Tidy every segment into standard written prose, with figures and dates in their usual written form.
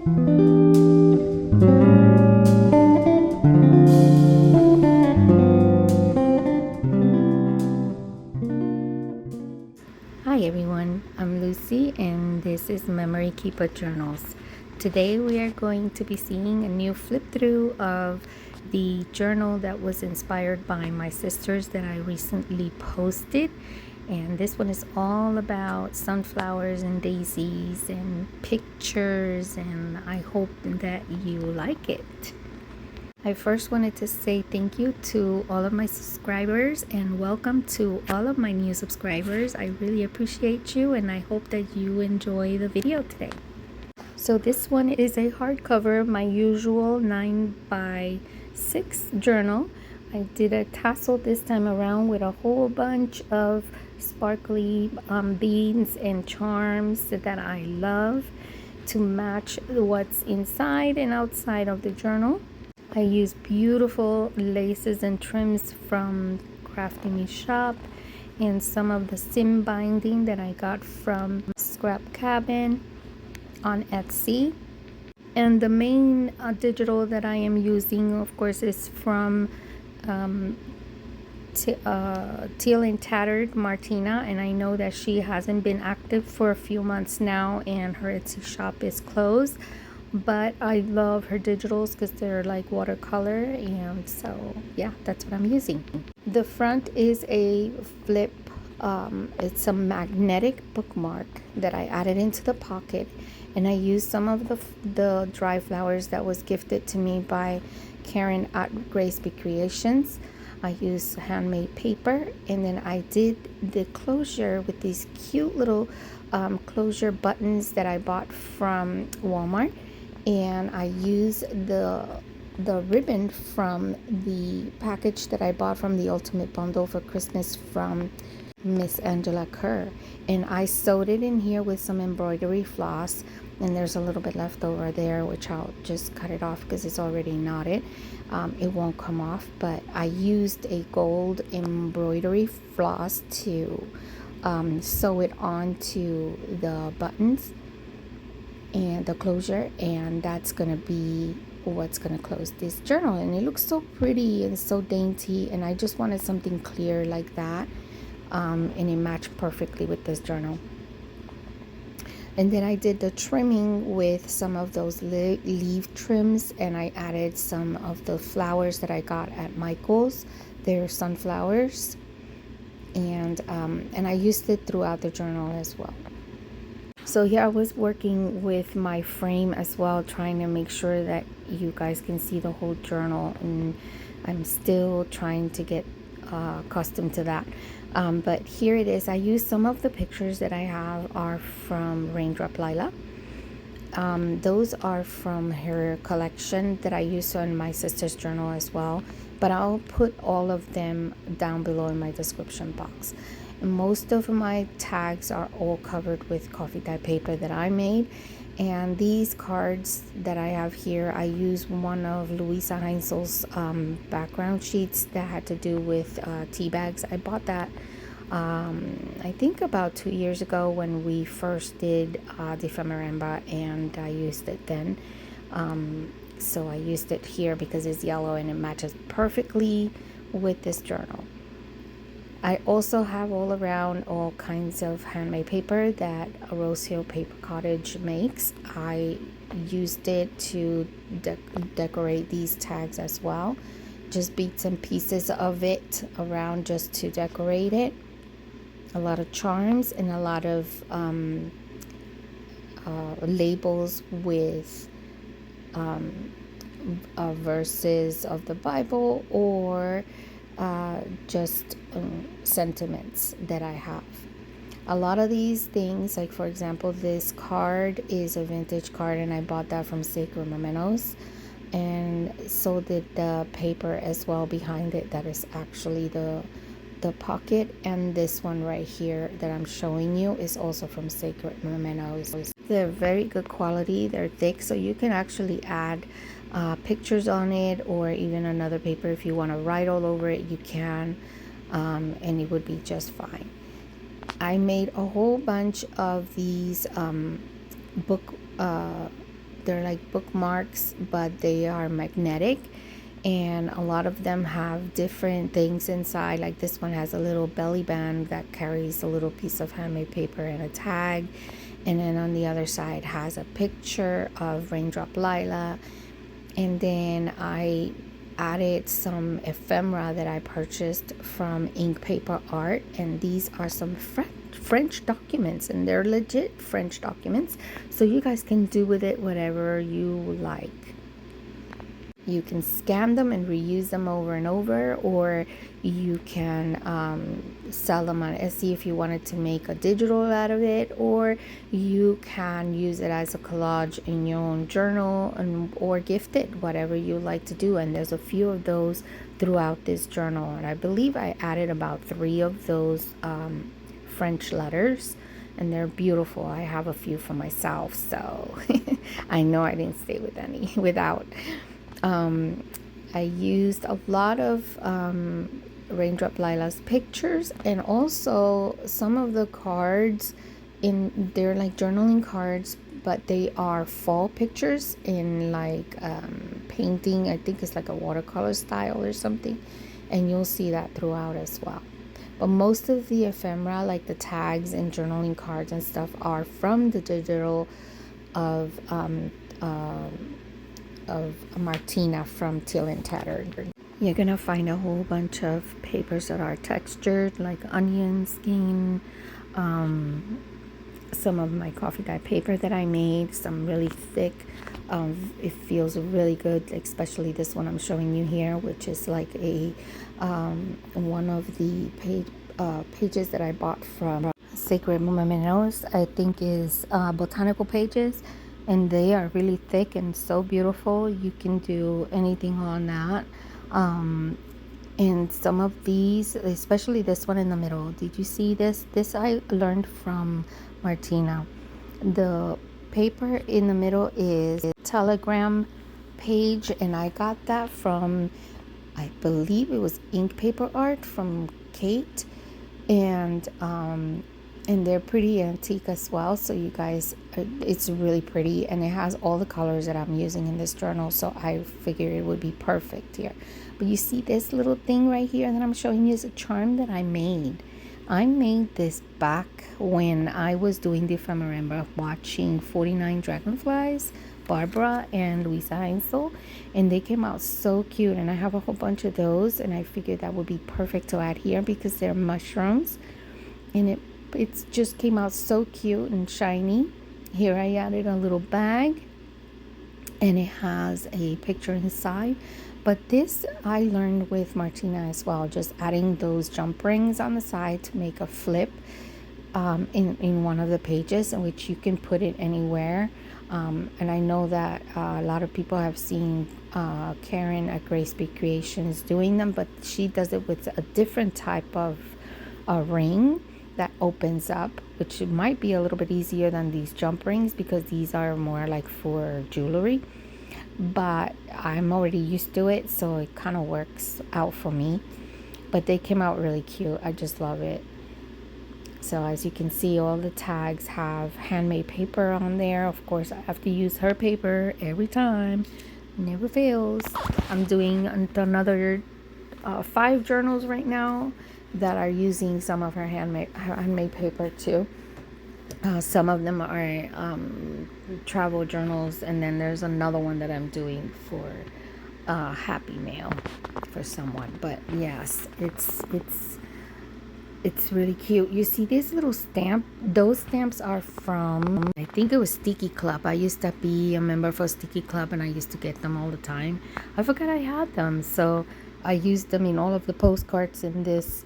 Hi everyone, I'm Lucy and this is Memory Keeper Journals. Today we are going to be seeing a new flip through of the journal that was inspired by my sisters that I recently posted. And this one is all about sunflowers and daisies and pictures, and I hope that you like it. I first wanted to say thank you to all of my subscribers and welcome to all of my new subscribers. I really appreciate you and I hope that you enjoy the video today. So this one is a hardcover, my usual 9x6 journal. I did a tassel this time around with a whole bunch of sparkly beads and charms that I love to match what's inside and outside of the journal. I use beautiful laces and trims from Crafty Me Shop and some of the sim binding that I got from Scrap Cabin on Etsy. And the main digital that I am using, of course, is from Teal and Tattered Martyna, and I know that she hasn't been active for a few months now and her Etsy shop is closed. But I love her digitals because they're like watercolor, and so yeah, that's what I'm using. The front is a flip, it's a magnetic bookmark that I added into the pocket, and I used some of the dry flowers that was gifted to me by Karen at Grace Be Creations. I used handmade paper, and then I did the closure with these cute little closure buttons that I bought from Walmart. And I used the ribbon from the package that I bought from the Ultimate Bundle for Christmas from Miss Angela Kerr, and I sewed it in here with some embroidery floss, and there's a little bit left over there which I'll just cut it off because it's already knotted. It won't come off, but I used a gold embroidery floss to sew it onto the buttons and the closure, and that's gonna be what's gonna close this journal. And it looks so pretty and so dainty, and I just wanted something clear like that, and it matched perfectly with this journal. And then I did the trimming with some of those leaf trims, and I added some of the flowers that I got at Michael's. They're sunflowers, and I used it throughout the journal as well. So here I was working with my frame as well, trying to make sure that you guys can see the whole journal, and I'm still trying to get accustomed to that. But here it is. I used some of the pictures that I have are from Raindrop Lila. Those are from her collection that I used on my sister's journal as well, but I'll put all of them down below in my description box. Most of my tags are all covered with coffee dye paper that I made, and these cards that I have here, I used one of Louisa Heinzel's background sheets that had to do with tea bags. I bought that I think about 2 years ago when we first did the Ephemera, and I used it then. So I used it here because it's yellow and it matches perfectly with this journal. I also have all around all kinds of handmade paper that RosehillPaperCottage makes. I used it to decorate these tags as well. Just bits and pieces of it around just to decorate it. A lot of charms and a lot of labels with verses of the Bible or just sentiments that I have. A lot of these things, like for example, this card is a vintage card and I bought that from Sacred Mementos, and so did the paper as well behind it. That is actually the pocket, and this one right here that I'm showing you is also from Sacred Mementos. They're very good quality. They're thick, so you can actually add pictures on it, or even another paper if you want to write all over it, you can, and it would be just fine. I made a whole bunch of these book they're like bookmarks, but they are magnetic, and a lot of them have different things inside. Like this one has a little belly band that carries a little piece of handmade paper and a tag, and then on the other side has a picture of Raindrop Lila. And then I added some ephemera that I purchased from Ink Paper Art, and these are some French documents, and they're legit French documents, so you guys can do with it whatever you like. You can scan them and reuse them over and over, or you can sell them on Etsy if you wanted to make a digital out of it, or you can use it as a collage in your own journal, or gift it, whatever you like to do. And there's a few of those throughout this journal, and I believe I added about 3 of those French letters, and they're beautiful. I have a few for myself, so I know I didn't stay without. I used a lot of Raindrop Lila's pictures, and also some of the cards they're like journaling cards, but they are fall pictures in like painting. I think it's like a watercolor style or something, and you'll see that throughout as well. But most of the ephemera, like the tags and journaling cards and stuff, are from the digital of Martyna from Teal and Tattered. You're gonna find a whole bunch of papers that are textured, like onion skin, some of my coffee dye paper that I made, some really thick. It feels really good, especially this one I'm showing you here, which is like a one of the pages that I bought from Sacred Momentos, I think is Botanical Pages, and they are really thick and so beautiful. You can do anything on that. And some of these, especially this one in the middle, did you see this? This I learned from Martyna. The paper in the middle is a telegram page, and I got that from, I believe it was Ink Paper Art from Kate, and they're pretty antique as well, so you guys, it's really pretty, and it has all the colors that I'm using in this journal, so I figured it would be perfect here. But you see this little thing right here that I'm showing you is a charm that I made. I made this back when I was doing the ephemera, watching 49 Dragonflies, Barbara and Louisa Heinzel, and they came out so cute, and I have a whole bunch of those, and I figured that would be perfect to add here because they're mushrooms, and it just came out so cute and shiny. Here I added a little bag, and it has a picture inside. But this I learned with Martyna as well, just adding those jump rings on the side to make a flip in one of the pages, in which you can put it anywhere. And I know that a lot of people have seen Karen at Grace Be Creations doing them, but she does it with a different type of ring that opens up, which might be a little bit easier than these jump rings because these are more like for jewelry, but I'm already used to it, so it kind of works out for me. But they came out really cute. I just love it. So as you can see, all the tags have handmade paper on there. Of course, I have to use her paper every time, never fails. I'm doing another 5 journals right now that are using some of her handmade paper too. Some of them are travel journals, and then there's another one that I'm doing for Happy Mail for someone. But yes, it's really cute. You see this little stamp? Those stamps are from, I think it was Sticky Club. I used to be a member for Sticky Club, and I used to get them all the time. I forgot I had them, so I used them in all of the postcards in this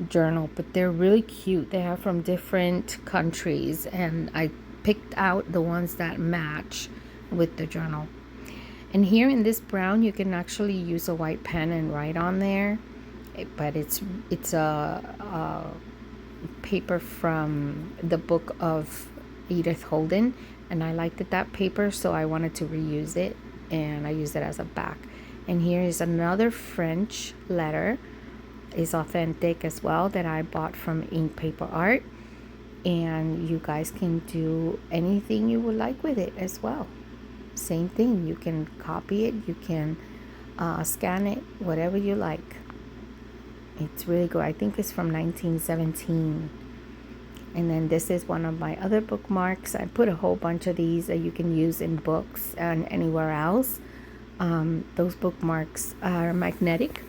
journal. But they're really cute. They are from different countries, and I picked out the ones that match with the journal. And here in this brown, you can actually use a white pen and write on there, but it's a paper from the book of Edith Holden, and I liked that paper, so I wanted to reuse it, and I used it as a back. And here is another French letter. Is authentic as well, that I bought from Ink Paper Art, and you guys can do anything you would like with it as well. same thing. You can copy it, you can scan it, whatever you like. It's really good. I think it's from 1917. And then this is one of my other bookmarks. I put a whole bunch of these that you can use in books and anywhere else. Those bookmarks are magnetic,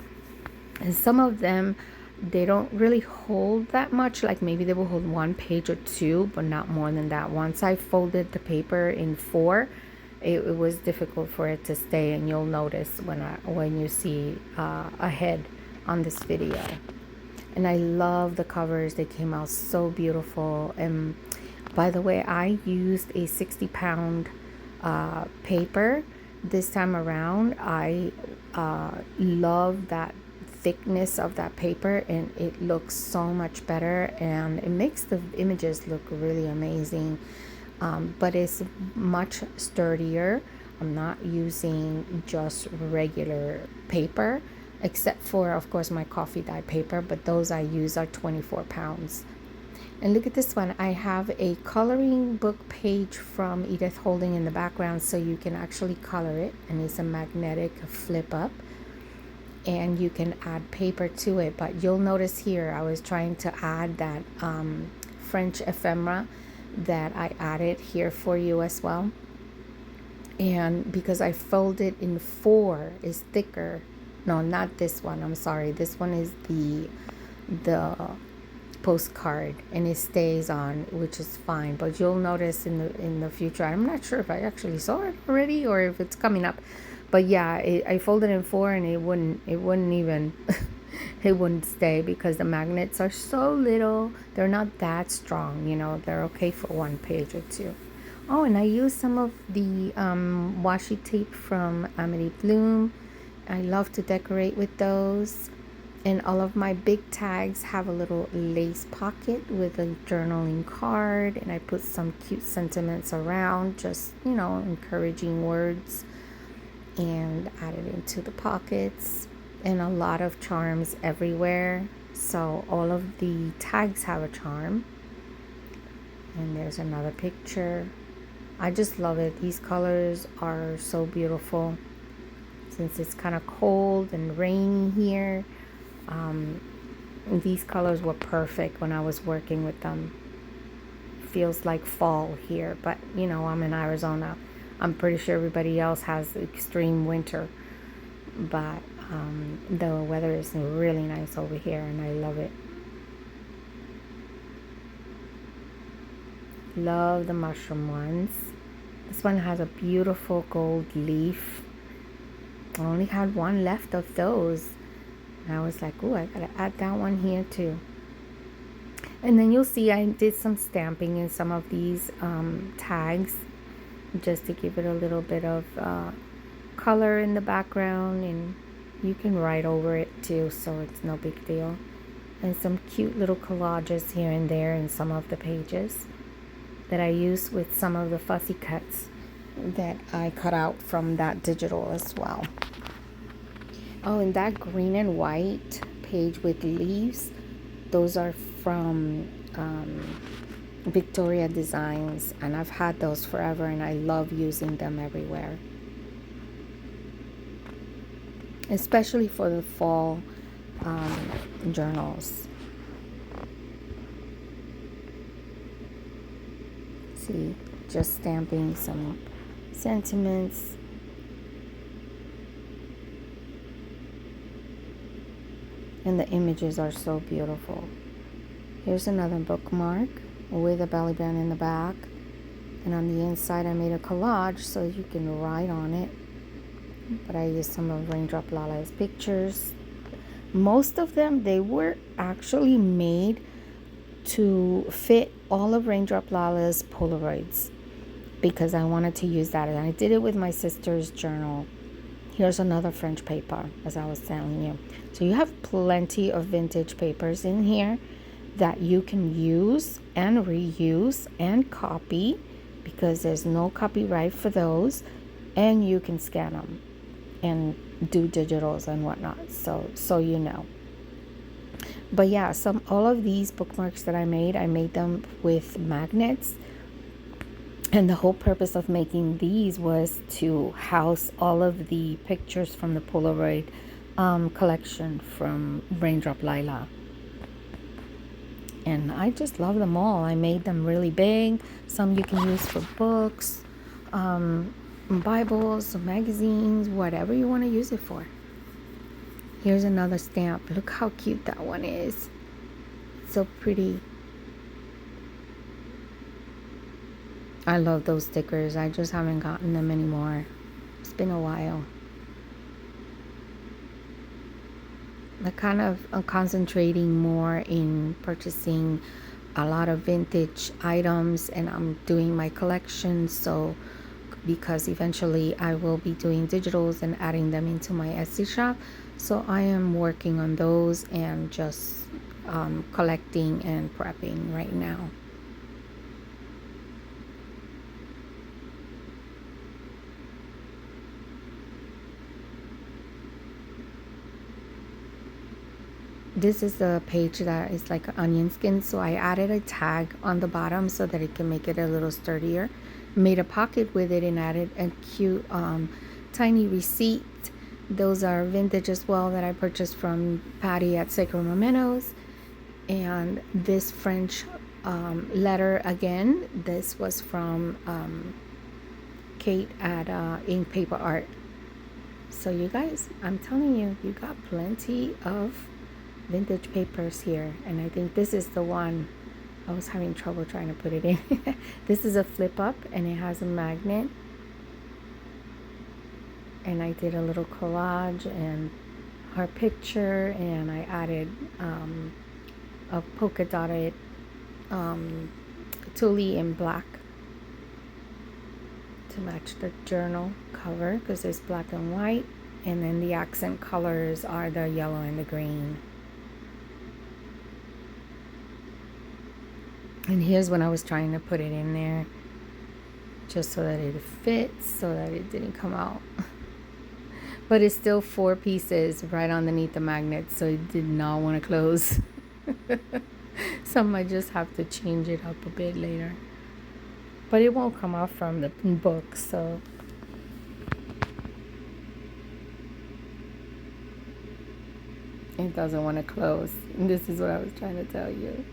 and some of them, they don't really hold that much. Like maybe they will hold 1 page or 2, but not more than that. Once I folded the paper in 4, it was difficult for it to stay, and you'll notice when you see ahead on this video. And I love the covers. They came out so beautiful. And by the way, I used a 60-pound paper this time around. I love that thickness of that paper, and it looks so much better, and it makes the images look really amazing. But it's much sturdier. I'm not using just regular paper, except for, of course, my coffee dye paper, but those I use are 24 pounds. And look at this one. I have a coloring book page from Edith holding in the background, so you can actually color it, and it's a magnetic flip up, and you can add paper to it. But you'll notice here I was trying to add that French ephemera that I added here for you as well. And because I folded in 4, is thicker. No, not this one, I'm sorry. This one is the postcard, and it stays on, which is fine. But you'll notice in the future, I'm not sure if I actually saw it already or if it's coming up, but yeah, I folded in 4, and it wouldn't even it wouldn't stay, because the magnets are so little. They're not that strong, you know. They're okay for 1 page or 2. Oh, and I used some of the washi tape from Amity Bloom. I love to decorate with those. And all of my big tags have a little lace pocket with a journaling card, and I put some cute sentiments around, just, you know, encouraging words, and added into the pockets, and a lot of charms everywhere. So all of the tags have a charm. And there's another picture. I just love it. These colors are so beautiful. Since it's kind of cold and rainy here, these colors were perfect when I was working with them. Feels like fall here, but you know, I'm in Arizona. I'm pretty sure everybody else has extreme winter, but the weather is really nice over here, and I love it. Love the mushroom ones. This one has a beautiful gold leaf. I only had 1 left of those. And I was like, oh, I gotta add that one here too. And then you'll see I did some stamping in some of these tags, just to give it a little bit of color in the background, and you can write over it too, so it's no big deal. And some cute little collages here and there in some of the pages that I used with some of the fussy cuts that I cut out from that digital as well. Oh, and that green and white page with leaves, those are from Victoria Designs, and I've had those forever, and I love using them everywhere, especially for the fall journals. See, just stamping some sentiments. And the images are so beautiful. Here's another bookmark with a belly band in the back, and on the inside I made a collage so you can write on it. But I used some of Raindrop Lala's pictures. Most of them, they were actually made to fit all of Raindrop Lala's polaroids, because I wanted to use that, and I did it with my sister's journal. Here's another French paper, as I was telling you. So you have plenty of vintage papers in here that you can use and reuse and copy, because there's no copyright for those, and you can scan them and do digitals and whatnot, so you know. But yeah, all of these bookmarks that I made them with magnets, And the whole purpose of making these was to house all of the pictures from the Polaroid collection from Raindrop Lila. And I just love them all. I made them really big. Some you can use for books, Bibles, magazines, whatever you want to use it for. Here's another stamp. Look how cute that one is. So pretty. I love those stickers. I just haven't gotten them anymore. It's been a while. I kind of am concentrating more in purchasing a lot of vintage items, and I'm doing my collection, so because eventually I will be doing digitals and adding them into my Etsy shop. So I am working on those and just collecting and prepping right now. This is the page that is like onion skin, so I added a tag on the bottom so that it can make it a little sturdier. Made a pocket with it and added a cute tiny receipt. Those are vintage as well that I purchased from Patty at Sacred Mementos. And this French letter again, this was from Kate at Ink Paper Art. So you guys, I'm telling you, you got plenty of vintage papers here, and I think this is the one. I was having trouble trying to put it in. This is a flip up and it has a magnet, and I did a little collage and her picture, and I added a polka dotted tulle in black to match the journal cover because it's black and white, and then the accent colors are the yellow and the green. And here's when I was trying to put it in there just so that it fits, so that it didn't come out. But it's still 4 pieces right underneath the magnet, so it did not want to close. So I might just have to change it up a bit later. But it won't come off from the book, so. It doesn't want to close. And this is what I was trying to tell you.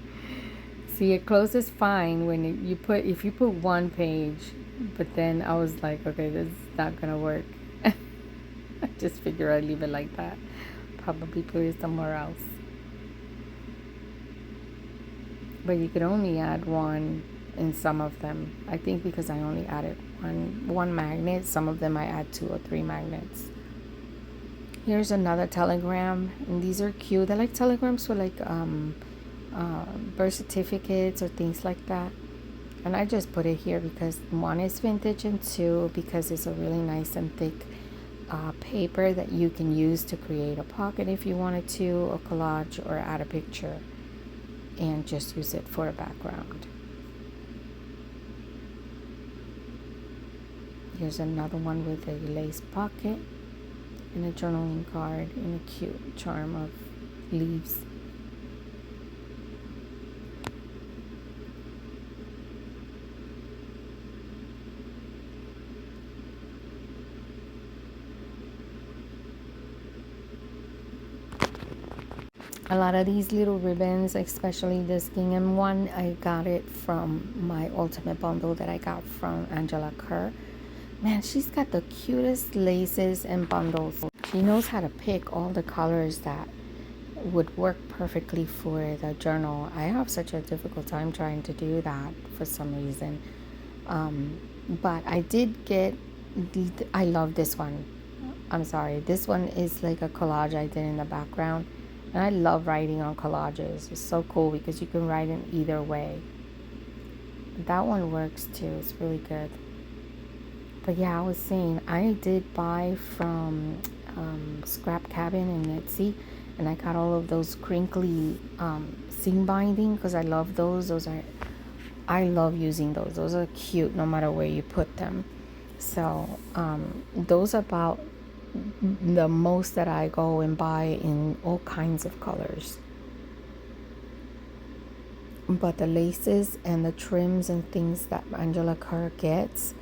See, it closes fine when if you put one page, but then I was like, okay, this is not gonna work. I just figure I'd leave it like that. Probably put it somewhere else. But you could only add one in some of them. I think because I only added one magnet, some of them I add 2 or 3 magnets. Here's another telegram, and these are cute. I like telegrams for like birth certificates or things like that. And I just put it here because 1 is vintage, and 2 because it's a really nice and thick paper that you can use to create a pocket if you wanted to, a collage, or add a picture and just use it for a background. Here's another one with a lace pocket and a journaling card and a cute charm of leaves. A lot of these little ribbons, especially this gingham one, I got it from my ultimate bundle that I got from Angela Kerr. Man, she's got the cutest laces and bundles. She knows how to pick all the colors that would work perfectly for the journal. I have such a difficult time trying to do that for some reason. But I did get, I love this one. I'm sorry, this one is like a collage I did in the background. And I love writing on collages. It's so cool because you can write in either way. That one works too. It's really good. But yeah, I was saying, I did buy from Scrap Cabin and Etsy, and I got all of those crinkly seam binding because I love those. I love using those. Those are cute no matter where you put them. So those are about the most that I go and buy in all kinds of colors. but the laces and the trims and things that Angela Kerr gets,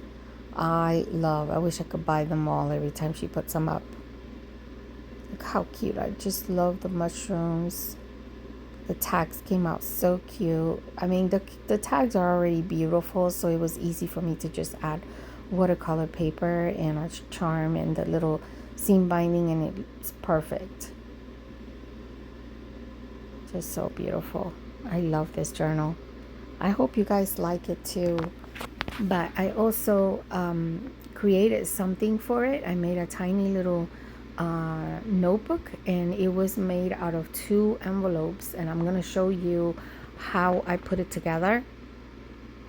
I love. I wish I could buy them all every time she puts them up. Look how cute. I just love the mushrooms. The tags came out so cute. I mean, the tags are already beautiful, so it was easy for me to just add watercolor paper and a charm and the little seam binding, and it's perfect. Just so beautiful. I love this journal. I hope you guys like it too. But I also created something for it. I made a tiny little notebook, and it was made out of 2 envelopes, and I'm gonna show you how I put it together.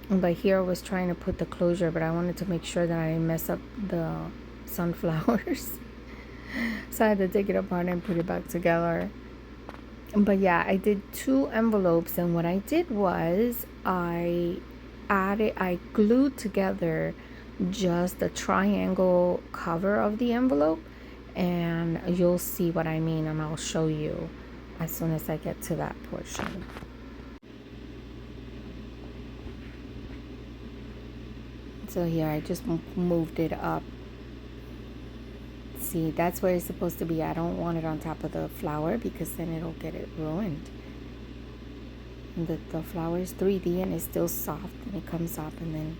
But here I was trying to put the closure, but I wanted to make sure that I didn't mess up the sunflowers. So I had to take it apart and put it back together. But yeah, I did 2 envelopes, and what I did was I glued together just the triangle cover of the envelope, and you'll see what I mean, and I'll show you as soon as I get to that portion. So here I just moved it up. See, that's where it's supposed to be. I don't want it on top of the flower because then it'll get it ruined. And the flower is 3D and it's still soft, and it comes up, and then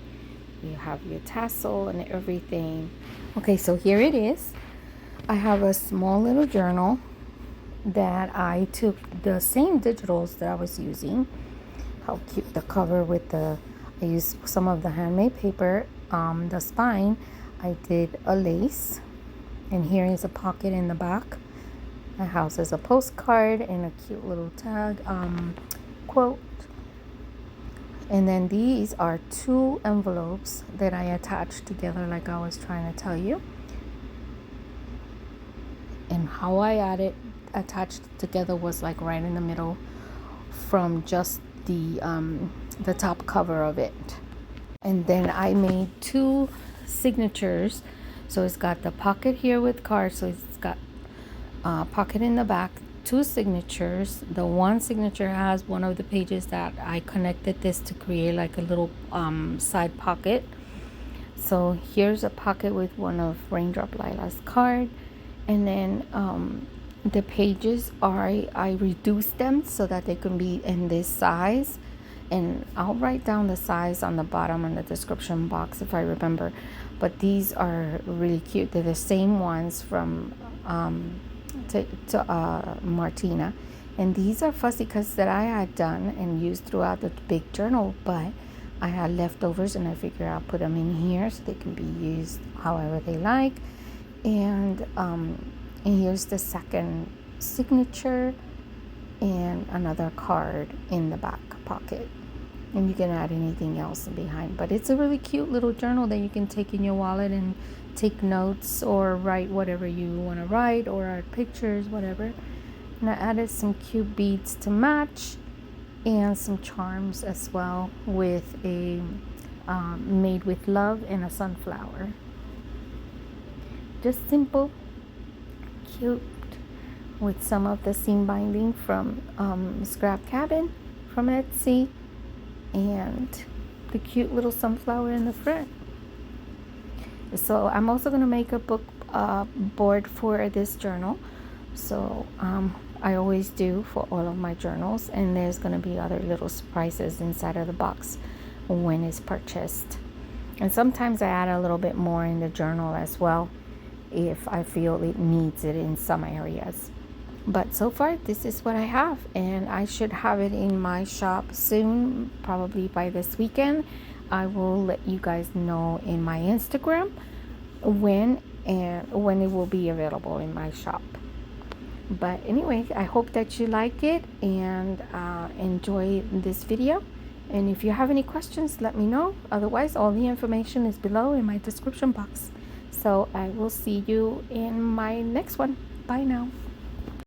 you have your tassel and everything. Okay, so here it is. I have a small little journal that I took the same digitals that I was using. How cute the cover with I used some of the handmade paper. The spine, I did a lace, and here is a pocket in the back. My house is a postcard and a cute little tag quote. And then these are 2 envelopes that I attached together like I was trying to tell you. And how I attached together was like right in the middle from just the top cover of it. And then I made 2 signatures. So it's got the pocket here with cards. So it's got pocket in the back, 2 signatures. The one signature has one of the pages that I connected this to create like a little side pocket. So here's a pocket with one of Raindrop Lila's card. And then the pages I reduced them so that they can be in this size, and I'll write down the size on the bottom in the description box if I remember. But these are really cute. They're the same ones from Martyna, and these are fussy cuts that I had done and used throughout the big journal, but I had leftovers, and I figured I'll put them in here so they can be used however they like. And here's the second signature and another card in the back pocket, and you can add anything else behind. But it's a really cute little journal that you can take in your wallet and take notes or write whatever you want to write, or add pictures, whatever. And I added some cute beads to match and some charms as well with a made with love and a sunflower. Just simple, cute, with some of the seam binding from Scrap Cabin from Etsy, and the cute little sunflower in the front. So I'm also going to make a book board for this journal. So I always do for all of my journals, and there's going to be other little surprises inside of the box when it's purchased. And sometimes I add a little bit more in the journal as well if I feel it needs it in some areas. But so far, this is what I have, and I should have it in my shop soon, probably by this weekend. I will let you guys know in my Instagram when it will be available in my shop. But anyway, I hope that you like it and enjoy this video. And if you have any questions, let me know. Otherwise, all the information is below in my description box. So I will see you in my next one. Bye now.